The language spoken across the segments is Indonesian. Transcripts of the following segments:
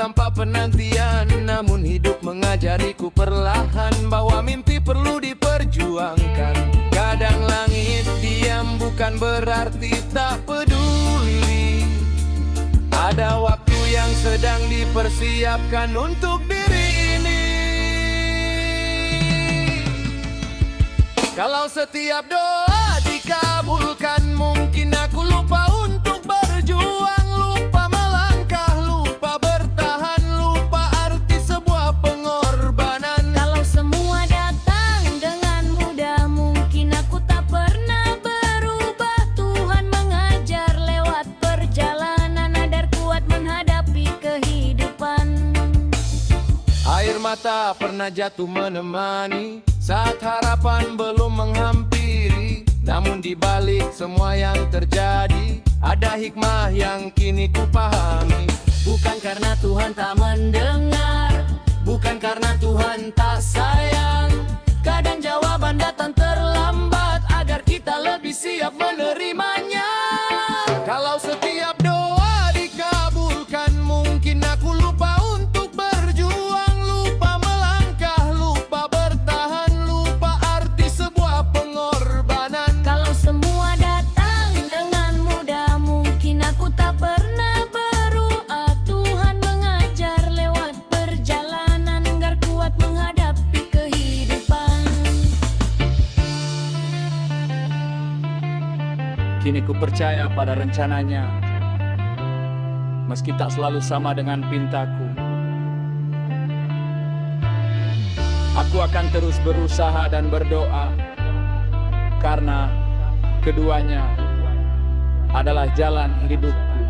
tanpa penantian, namun hidup mengajariku perlahan bahwa mimpi perlu diperjuangkan. Kadang langit diam bukan berarti tak peduli. Ada waktu yang sedang dipersiapkan untuk diri ini. Kalau setiap doa dikabulkan, mungkin aku lupa untuk berjuang, lupa melangkah, lupa bertahan, lupa arti sebuah pengorbanan. Kalau semua datang dengan mudah, mungkin aku tak pernah berubah. Tuhan mengajar lewat perjalanan agar kuat menghadapi kehidupan. Air mata pernah jatuh menemani saat harapan belum menghampiri. Namun di balik semua yang terjadi, ada hikmah yang kini ku pahami. Bukan karena Tuhan tak mendengar, Bukan karena Tuhan tak sayang, kadang jawaban datang terlambat agar kita lebih siap menerimanya. kalau setiap doa dikabulkan, mungkin aku lupa untuk berjuang, lupa melangkah, lupa bertahan, lupa arti sebuah pengorbanan. Kalau semua datang dengan mudah, mungkin aku tak pernah berubah. Tuhan mengajar lewat perjalanan agar kuat menghadapi kehidupan. Kini ku percaya pada rencananya, meski tak selalu sama dengan pintaku. Aku akan terus berusaha dan berdoa, karena keduanya adalah jalan hidupku.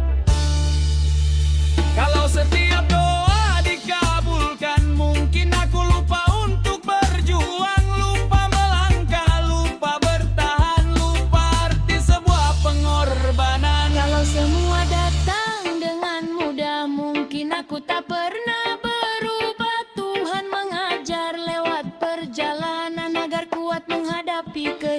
Kalau setiap doa dikabulkan, mungkin aku lupa untuk berjuang, lupa melangkah, lupa bertahan, lupa arti sebuah pengorbanan. Kalau semua datang dengan mudah, mungkin aku tak pernah berubah. Tuhan mengajar lewat perjalanan agar kuat menghadapi kehidupan.